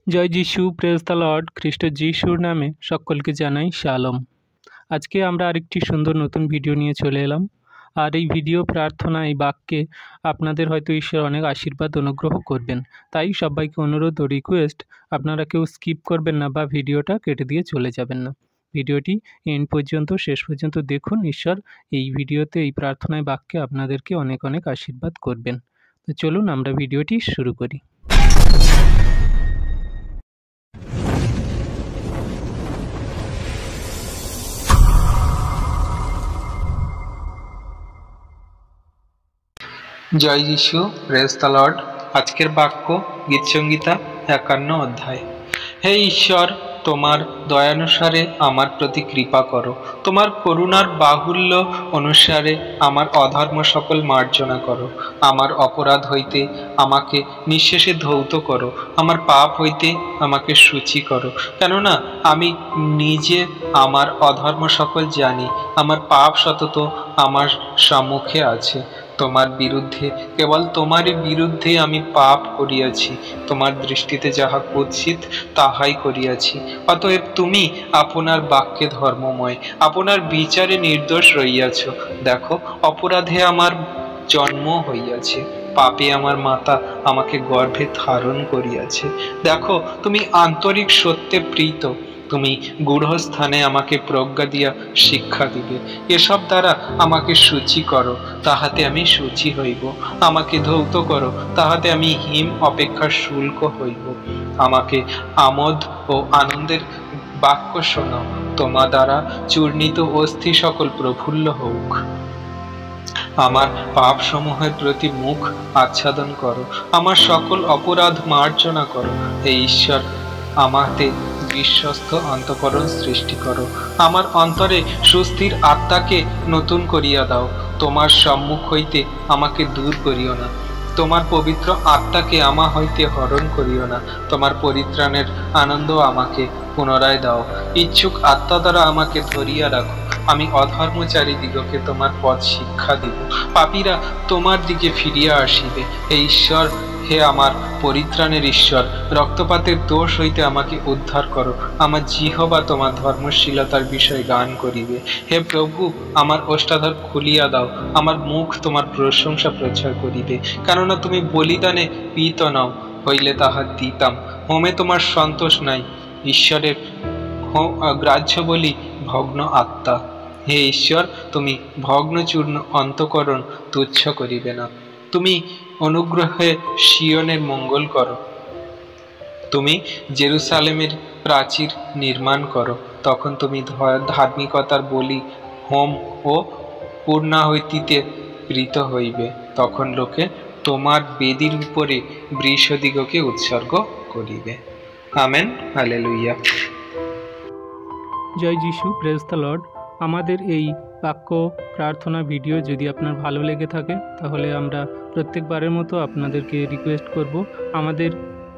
জয় যিশু, praise the Lord. খ্রিস্ট যিশুর নামে সকলকে জানাই শালম। আজকে আমরা আরেকটি সুন্দর নতুন ভিডিও নিয়ে চলে এলাম। আর এই ভিডিও প্রার্থনা, এই বাক্যে আপনাদের হয়তো ঈশ্বর অনেক আশীর্বাদ অনুগ্রহ করবেন। তাই সবাইকে অনুরোধ ও রিকোয়েস্ট, আপনারা কেউ স্কিপ করবেন না বা ভিডিওটা কেটে দিয়ে চলে যাবেন না। ভিডিওটি এন্ড পর্যন্ত, শেষ পর্যন্ত দেখুন। ঈশ্বর এই ভিডিওতে, এই প্রার্থনায় বাক্যে আপনাদেরকে অনেক অনেক আশীর্বাদ করবেন। তো চলুন আমরা ভিডিওটি শুরু করি। জয় যিশু, প্রেজ দ্য লর্ড। আজকের বাক্য গীতসংহিতা 51 অধ্যায়। হে ঈশ্বর, তোমার দয়ানুসারে আমার প্রতি কৃপা করো। তোমার করুণার বাহুল্য অনুসারে আমার অধর্ম সকল মার্জনা করো। আমার অপরাধ হইতে আমাকে নিঃশেষে ধৌত করো, আমার পাপ হইতে আমাকে শুচি করো। কেননা আমি নিজে আমার অধর্ম সকল জানি, আমার পাপ সতত আমার সম্মুখে আছে। তোমার বিরুদ্ধে, কেবল তোমারই বিরুদ্ধে আমি পাপ করিয়াছি। তোমার দৃষ্টিতে যাহা কুৎসিত তাহাই করিয়াছি। অতএব তুমি আপনার বাক্যে ধর্মময়, আপনার বিচারে নির্দোষ রহিয়াছ। দেখো, অপরাধে আমার জন্ম হইয়াছে, পাপে আমার মাতা আমাকে গর্ভে ধারণ করিয়াছে। দেখো, তুমি আন্তরিক সত্যে প্রীত, তুমি গূঢ়স্থানে আমাকে প্রজ্ঞা দিয়া শিক্ষা দিবে। এসব দ্বারা আমাকে শুচি করো, তাহাতে আমি শুচি হইব। আমাকে ধৌত করো, তাহাতে আমি হিম অপেক্ষা শুল্ক হইব। আমাকে আমোদ ও আনন্দের বাক্য শোনাও, তোমা দ্বারা চূর্ণিত অস্থি সকল প্রফুল্ল হোক। আমার পাপ সমূহের প্রতি মুখ আচ্ছাদন করো, আমার সকল অপরাধ মার্জনা করো। হে ঈশ্বর, আমাতে বিশ্বস্ত অন্তঃকরণ সৃষ্টি করো, আমার অন্তরে সুস্থির আত্মাকে নতুন করিয়া দাও। তোমার সম্মুখ হইতে আমাকে দূর করিও না, তোমার পবিত্র আত্মাকে আমা হইতে হরণ করিও না। তোমার পরিত্রাণের আনন্দ আমাকে পুনরায় দাও, ইচ্ছুক আত্মা দ্বারা আমাকে ধরিয়া রাখো। আমি অধর্মচারী দিগকে তোমার পথ শিক্ষা দিব, পাপীরা তোমার দিকে ফিরিয়া আসিবে। হে ঈশ্বর, হে আমার পরিত্রাণের ঈশ্বর, রক্তপাতের দোষ হইতে আমাকে উদ্ধার করো। আমার জিহ্বা তোমার ধর্মশীলতার বিষয়ে গান করিবে। হে প্রভু, আমার ওষ্ঠাধর খুলিয়া দাও, আমার মুখ তোমার প্রশংসা প্রচার করিবে। কেননা তুমি বলিদানে পীত নও, হইলে তাহা দিতাম। হোমে তোমার সন্তোষ নাই, ঈশ্বরের গ্রাহ্য বলি ভগ্ন আত্মা। হে ঈশ্বর, তুমি ভগ্নচূর্ণ অন্তঃকরণ তুচ্ছ করিবে না। তুমি অনুগ্রহে সিয়নের মঙ্গল করো, তুমি জেরুসালেমের প্রাচীর নির্মাণ করো। তখন তুমি ধার্মিকতার বলি, হোম ও পূর্ণাহুতিতে প্রীত হইবে। তখন লোকে তোমার বেদীর উপরে বৃষদিগকে উৎসর্গ করিবে। Amen, hallelujah. জয় যিশু, প্রেজ দ্য লর্ড। আমাদের এই বাক্য প্রার্থনা ভিডিও যদি আপনার ভালো লেগে থাকে, তাহলে আমরা প্রত্যেকবারের মতো আপনাদেরকে রিকোয়েস্ট করব, আমাদের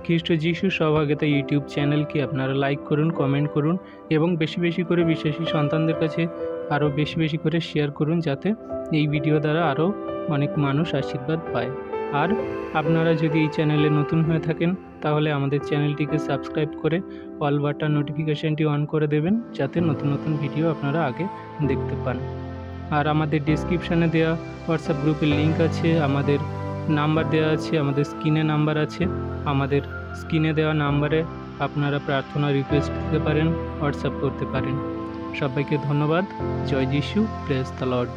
খ্রিস্ট যিশু সহভাগিতা ইউটিউব চ্যানেলকে আপনারা লাইক করুন, কমেন্ট করুন এবং বেশি বেশি করে বিশ্বাসী সন্তানদের কাছে আরও বেশি বেশি করে শেয়ার করুন, যাতে এই ভিডিও দ্বারা আরও অনেক মানুষ আশীর্বাদ পায়। আর আপনারা যদি এই চ্যানেলে নতুন হয়ে থাকেন, তাহলে আমাদের চ্যানেলটিকে সাবস্ক্রাইব করে অল বাটন নোটিফিকেশানটি অন করে দেবেন, যাতে নতুন নতুন ভিডিও আপনারা আগে দেখতে পান। আর আমাদের ডিসক্রিপশানে দেওয়া হোয়াটসঅ্যাপ গ্রুপের লিঙ্ক আছে, আমাদের নাম্বার দেওয়া আছে, আমাদের স্ক্রিনে নাম্বার আছে। আমাদের স্ক্রিনে দেওয়া নাম্বারে আপনারা প্রার্থনা রিকোয়েস্ট দিতে পারেন, হোয়াটসঅ্যাপ করতে পারেন। সবাইকে ধন্যবাদ। জয় যিশু, প্রেজ দ্য লর্ড।